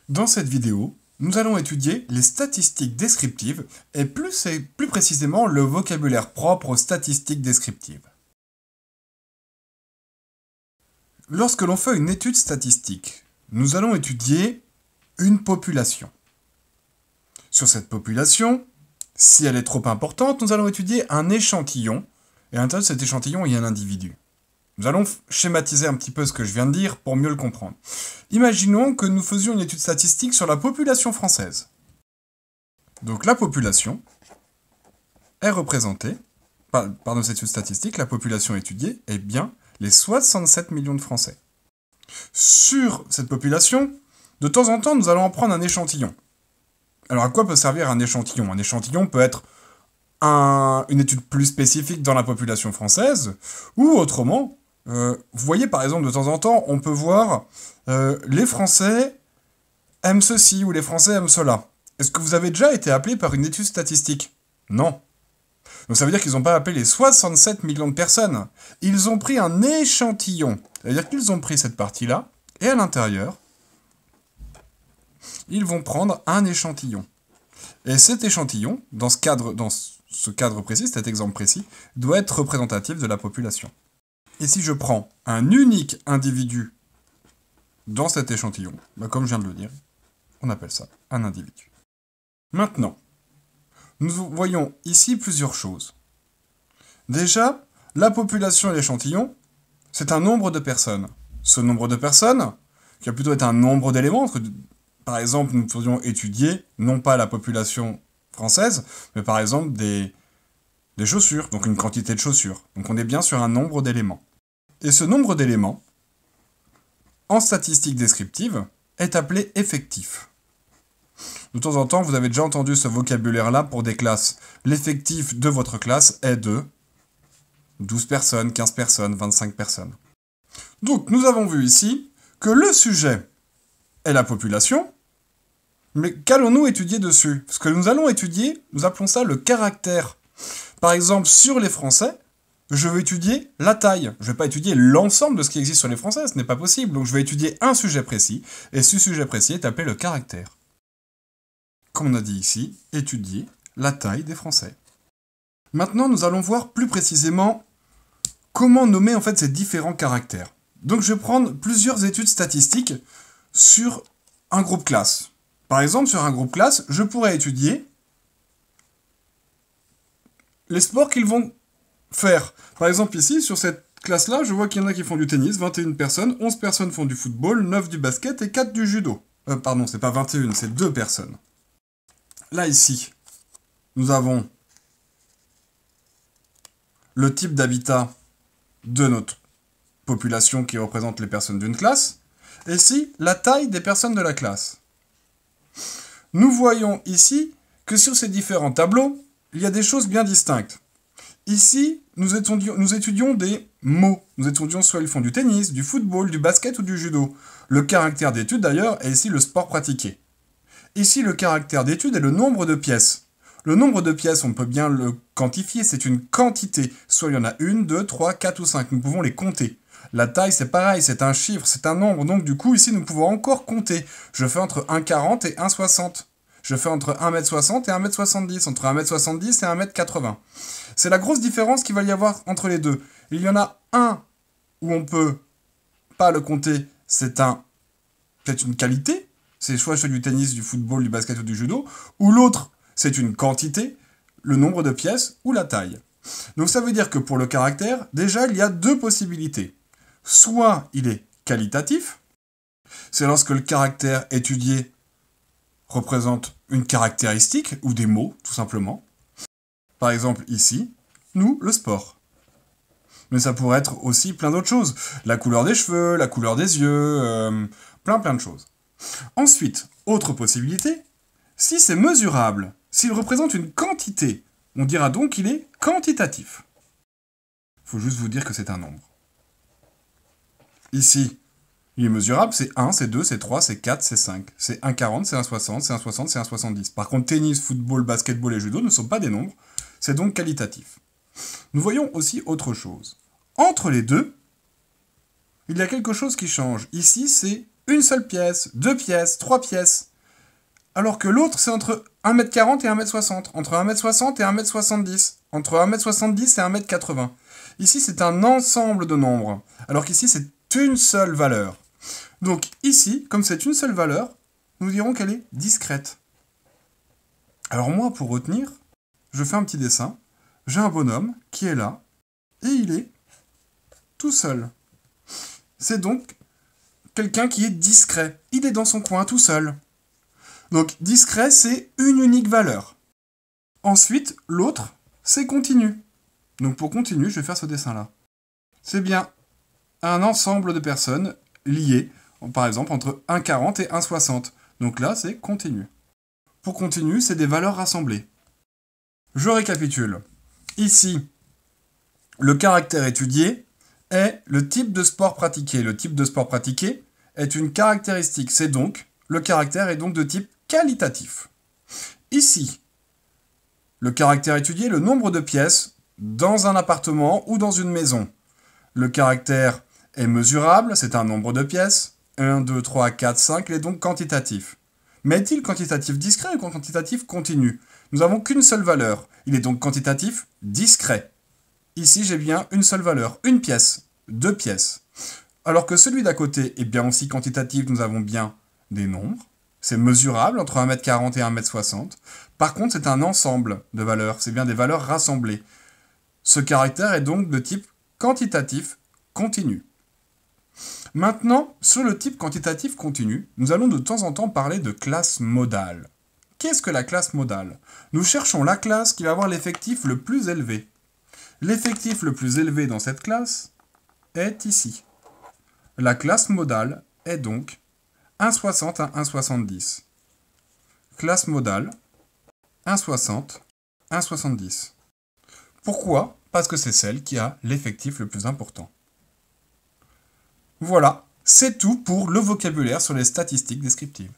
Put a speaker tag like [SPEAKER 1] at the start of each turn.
[SPEAKER 1] Dans cette vidéo, nous allons étudier les statistiques descriptives et plus précisément le vocabulaire propre aux statistiques descriptives. Lorsque l'on fait une étude statistique, nous allons étudier une population. Sur cette population, si elle est trop importante, nous allons étudier un échantillon, et à l'intérieur de cet échantillon, il y a un individu. Nous allons schématiser un petit peu ce que je viens de dire pour mieux le comprendre. Imaginons que nous faisions une étude statistique sur la population française. Donc la population est représentée, par cette étude statistique, la population étudiée est bien les 67 millions de Français. Sur cette population, de temps en temps, nous allons en prendre un échantillon. Alors à quoi peut servir un échantillon? Un échantillon peut être une étude plus spécifique dans la population française, ou autrement, vous voyez par exemple de temps en temps, on peut voir les Français aiment ceci ou les Français aiment cela. Est-ce que vous avez déjà été appelé par une étude statistique? Non. Donc ça veut dire qu'ils n'ont pas appelé les 67 millions de personnes. Ils ont pris un échantillon. Ça veut dire qu'ils ont pris cette partie-là, et à l'intérieur, ils vont prendre un échantillon. Et cet échantillon, dans ce cadre précis, cet exemple précis, doit être représentatif de la population. Et si je prends un unique individu dans cet échantillon, comme je viens de le dire, on appelle ça un individu. Maintenant, nous voyons ici plusieurs choses. Déjà, la population et l'échantillon, c'est un nombre de personnes. Ce nombre de personnes, qui va plutôt être un nombre d'éléments, par exemple, nous pourrions étudier, non pas la population française, mais par exemple des chaussures, donc une quantité de chaussures. Donc on est bien sur un nombre d'éléments. Et ce nombre d'éléments, en statistique descriptive, est appelé effectif. De temps en temps, vous avez déjà entendu ce vocabulaire-là pour des classes. L'effectif de votre classe est de 12 personnes, 15 personnes, 25 personnes. Donc nous avons vu ici que le sujet est la population, mais qu'allons-nous étudier dessus? Ce que nous allons étudier, nous appelons ça le caractère. Par exemple, sur les Français, je vais étudier la taille. Je ne vais pas étudier l'ensemble de ce qui existe sur les Français, ce n'est pas possible. Donc je vais étudier un sujet précis, et ce sujet précis est appelé le caractère. Comme on a dit ici, étudier la taille des Français. Maintenant, nous allons voir plus précisément comment nommer en fait ces différents caractères. Donc je vais prendre plusieurs études statistiques sur un groupe classe. Par exemple, sur un groupe classe, je pourrais étudier les sports qu'ils vont faire. Par exemple, ici, sur cette classe-là, je vois qu'il y en a qui font du tennis, 21 personnes, 11 personnes font du football, 9 du basket et 4 du judo. Pardon, c'est pas 21, c'est 2 personnes. Là, ici, nous avons le type d'habitat de notre population qui représente les personnes d'une classe, et ici, la taille des personnes de la classe. Nous voyons ici que sur ces différents tableaux, il y a des choses bien distinctes. Ici, nous étudions des mots. Nous étudions soit ils font du tennis, du football, du basket ou du judo. Le caractère d'étude d'ailleurs est ici le sport pratiqué. Ici, le caractère d'étude est le nombre de pièces. Le nombre de pièces, on peut bien le quantifier, c'est une quantité. Soit il y en a 1, 2, 3, 4 ou 5, nous pouvons les compter. La taille, c'est pareil, c'est un chiffre, c'est un nombre. Donc du coup, ici, nous pouvons encore compter. Je fais entre 1,40 et 1,60. Je fais entre 1,60 m et 1,70 m, entre 1,70 m et 1,80 m. C'est la grosse différence qu'il va y avoir entre les deux. Il y en a un où on peut pas le compter, c'est peut-être une qualité, c'est soit du tennis, du football, du basket ou du judo, ou l'autre, c'est une quantité, le nombre de pièces ou la taille. Donc ça veut dire que pour le caractère, déjà, il y a deux possibilités. Soit il est qualitatif, c'est lorsque le caractère étudié représente une caractéristique ou des mots, tout simplement. Par exemple, ici, nous, le sport. Mais ça pourrait être aussi plein d'autres choses. La couleur des cheveux, la couleur des yeux, plein de choses. Ensuite, autre possibilité, si c'est mesurable, s'il représente une quantité, on dira donc qu'il est quantitatif. Il faut juste vous dire que c'est un nombre. Ici, il est mesurable, c'est 1, c'est 2, c'est 3, c'est 4, c'est 5. C'est 1,40, c'est 1,60, c'est 1,60, c'est 1,70. Par contre, tennis, football, basketball et judo ne sont pas des nombres, c'est donc qualitatif. Nous voyons aussi autre chose. Entre les deux, il y a quelque chose qui change. Ici, c'est une seule pièce, 2 pièces, 3 pièces. Alors que l'autre, c'est entre 1m40 et 1m60, entre 1m60 et 1m70, entre 1m70 et 1m80. Ici, c'est un ensemble de nombres, alors qu'ici, c'est une seule valeur. Donc ici, comme c'est une seule valeur, nous dirons qu'elle est discrète. Alors moi, pour retenir, je fais un petit dessin. J'ai un bonhomme qui est là, et il est tout seul. C'est donc quelqu'un qui est discret. Il est dans son coin tout seul. Donc discret, c'est une unique valeur. Ensuite, l'autre, c'est continu. Donc pour continu, je vais faire ce dessin-là. C'est bien un ensemble de personnes liées, par exemple, entre 1,40 et 1,60. Donc là, c'est continu. Pour continu, c'est des valeurs rassemblées. Je récapitule. Ici, le caractère étudié est le type de sport pratiqué. Le type de sport pratiqué est une caractéristique. Le caractère est donc de type qualitatif. Ici, le caractère étudié est le nombre de pièces dans un appartement ou dans une maison. Le caractère est mesurable, c'est un nombre de pièces. 1, 2, 3, 4, 5, il est donc quantitatif. Mais est-il quantitatif discret ou quantitatif continu? Nous n'avons qu'une seule valeur. Il est donc quantitatif discret. Ici, j'ai bien une seule valeur, une pièce, 2 pièces. Alors que celui d'à côté est bien aussi quantitatif, nous avons bien des nombres. C'est mesurable entre 1m40 et 1m60. Par contre, c'est un ensemble de valeurs, c'est bien des valeurs rassemblées. Ce caractère est donc de type quantitatif continu. Maintenant, sur le type quantitatif continu, nous allons de temps en temps parler de classe modale. Qu'est-ce que la classe modale? Nous cherchons la classe qui va avoir l'effectif le plus élevé. L'effectif le plus élevé dans cette classe est ici. La classe modale est donc 1,60 à 1,70. Classe modale, 1,60, 1,70. Pourquoi? Parce que c'est celle qui a l'effectif le plus important. Voilà, c'est tout pour le vocabulaire sur les statistiques descriptives.